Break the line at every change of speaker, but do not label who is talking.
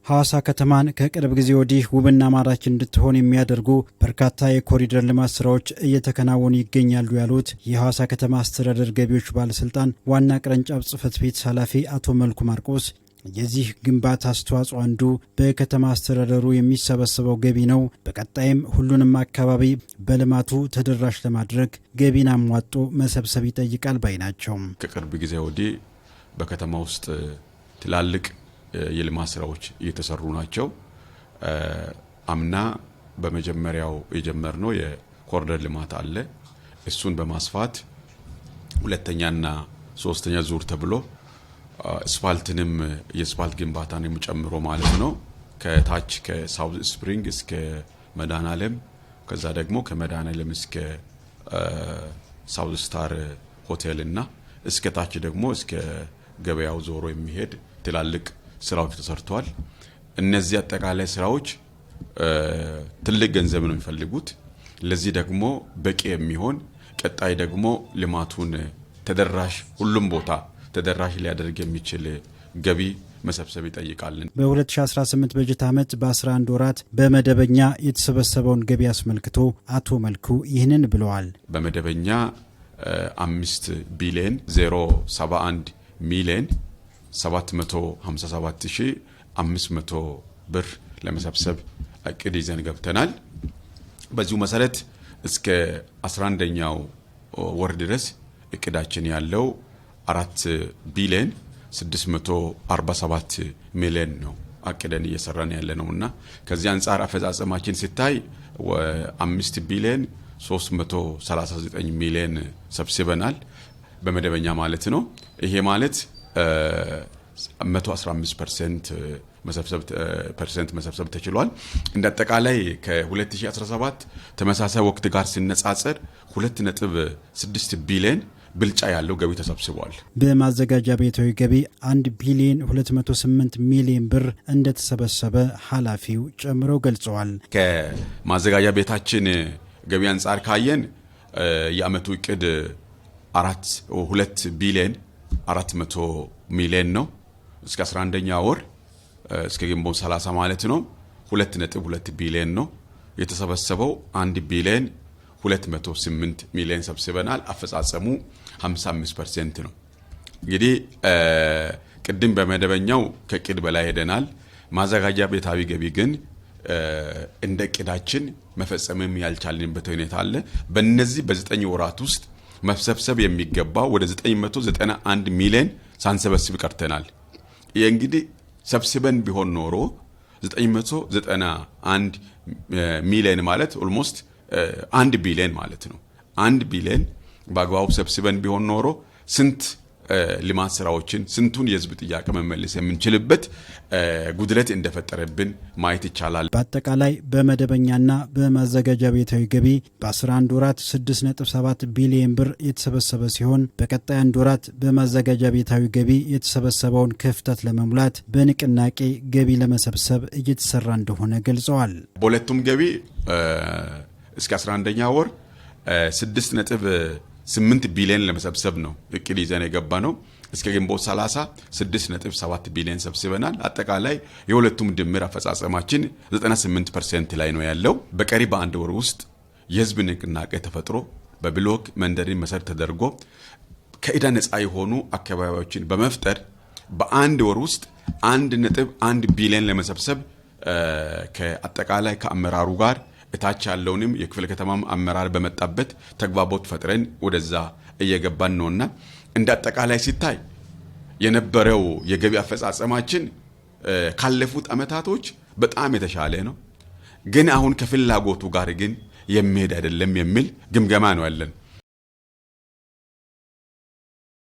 ሐዋሳ ከተማን ከቅርብ ጊዜ ወዲህ ውብና ማራኪ እንድትሆን የሚያደርጉ በርካታ የኮሪደር ልማት ስራዎች እየተከናወኑ ይገኛሉ ያሉት የሐዋሳ ከተማ አስተዳደር ገቢዎች ባለስልጣን ዋና ቅርንጫፍ ጽሕፈት ቤት ኃላፊ አቶ መልኩ ማርቆስ የዚህ ግንባታ አስተዋጽኦ አንዱ በከተማ አስተዳደሩ የሚሰበሰበው ገቢ ነው። በቀጣይም ሁሉንም አካባቢ በልማቱ ተደራሽ ለማድረግ ገቢን አሟጦ መሰብሰብ ይጠይቃል ባይ ናቸው።
ከቅርብ ጊዜ ወዲህ በከተማ ውስጥ ትላልቅ የልማት ስራዎች እየተሰሩ ናቸው። አምና በመጀመሪያው የጀመርነው የኮሪደር ልማት አለ። እሱን በማስፋት ሁለተኛና ሶስተኛ ዙር ተብሎ አስፋልትንም የአስፋልት ግንባታን ጨምሮ ማለት ነው ከታች ከሳውዝ ስፕሪንግ እስከ መድኃኔዓለም ከዛ ደግሞ ከመድኃኔዓለም እስከ ሳውዝ ስታር ሆቴል እና እስከ ታች ደግሞ እስከ ገበያው ዞሮ የሚሄድ ትላልቅ ስራዎች ተሰርተዋል። እነዚህ አጠቃላይ ስራዎች ትልቅ ገንዘብ ነው የሚፈልጉት። ለዚህ ደግሞ በቂ የሚሆን ቀጣይ ደግሞ ልማቱን ተደራሽ ሁሉም ቦታ ተደራሽ ሊያደርግ የሚችል ገቢ መሰብሰብ ይጠይቃል።
በ2018 በጀት ዓመት በ11 ወራት በመደበኛ የተሰበሰበውን ገቢ አስመልክቶ አቶ መልኩ ይህንን ብለዋል።
በመደበኛ 5 ቢሊዮን 071 ሚሊዮን 757,500 ብር ለመሰብሰብ እቅድ ይዘን ገብተናል። በዚሁ መሰረት እስከ 11ኛው ወር ድረስ እቅዳችን ያለው 4 ቢሊዮን 647 ሚሊዮን ነው አቅደን እየሰራን ያለነውና ከዚህ አንፃር አፈጻጸማችን ሲታይ 5 ቢሊዮን 339 ሚሊዮን ሰብስበናል በመደበኛ ማለት ነው። ይሄ ማለት 115% መሰብሰብ ተችሏል። እንደ አጠቃላይ ከ2017 ተመሳሳይ ወቅት ጋር ሲነጻጸር 2.6 ቢሊዮን ብልጫ ያለው ገቢ ተሰብስቧል።
በማዘጋጃ ቤታዊ ገቢ 1 ቢሊዮን 208 ሚሊዮን ብር እንደተሰበሰበ ኃላፊው ጨምረው ገልጸዋል።
ከማዘጋጃ ቤታችን ገቢ አንጻር ካየን የአመቱ እቅድ 2 ቢሊዮን 400 ሚሊዮን ነው። እስከ 11ኛ ወር እስከ ግንቦት 30 ማለት ነው 2.2 ቢሊዮን ነው የተሰበሰበው። 1 ቢሊዮን 208 ሚሊዮን ሰብስበናል። አፈጻጸሙ 55% ነው። እንግዲህ ቅድም በመደበኛው ከቅድ በላይ ሄደናል። ማዘጋጃ ቤታዊ ገቢ ግን እንደ ቅዳችን መፈጸምም ያልቻልንበት ሁኔታ አለ። በእነዚህ በ9 ወራት ውስጥ መሰብሰብ የሚገባው ወደ 991 ሚሊዮን ሳንሰበስብ ቀርተናል። ይህ እንግዲህ ሰብስበን ቢሆን ኖሮ 991 ሚሊዮን ማለት ኦልሞስት 1 ቢሊዮን ማለት ነው። 1 ቢሊዮን በአግባቡ ሰብስበን ቢሆን ኖሮ ስንት ልማት ስራዎችን ስንቱን የህዝብ ጥያቄ መመለስ የምንችልበት ጉድለት እንደፈጠረብን ማየት ይቻላል።
በአጠቃላይ በመደበኛና በማዘጋጃ ቤታዊ ገቢ በ11 ወራት 6.7 ቢሊዮን ብር የተሰበሰበ ሲሆን በቀጣይ 1 ወራት በማዘጋጃ ቤታዊ ገቢ የተሰበሰበውን ክፍተት ለመሙላት በንቅናቄ ገቢ ለመሰብሰብ እየተሰራ እንደሆነ ገልጸዋል።
በሁለቱም ገቢ እስከ 11ኛ ወር 6.8 ቢሊዮን ለመሰብሰብ ነው እቅድ ይዘን የገባ ነው። እስከ ግንቦት 30 6.7 ቢሊዮን ሰብስበናል። አጠቃላይ የሁለቱም ድምር አፈጻጸማችን 98% ላይ ነው ያለው። በቀሪ በአንድ ወር ውስጥ የህዝብ ንቅናቄ ተፈጥሮ በብሎክ መንደሪን መሰረት ተደርጎ ከዕዳ ነፃ የሆኑ አካባቢዎችን በመፍጠር በአንድ ወር ውስጥ 1.1 ቢሊዮን ለመሰብሰብ ከአጠቃላይ ከአመራሩ ጋር እታች ያለውንም የክፍለ ከተማም አመራር በመጣበት ተግባቦት ፈጥረን ወደዛ እየገባን ነውና እንደ አጠቃላይ ሲታይ የነበረው የገቢ አፈጻጸማችን ካለፉት አመታቶች በጣም የተሻለ ነው። ግን አሁን ከፍላጎቱ ጋር ግን የሚሄድ አይደለም የሚል ግምገማ ነው ያለን።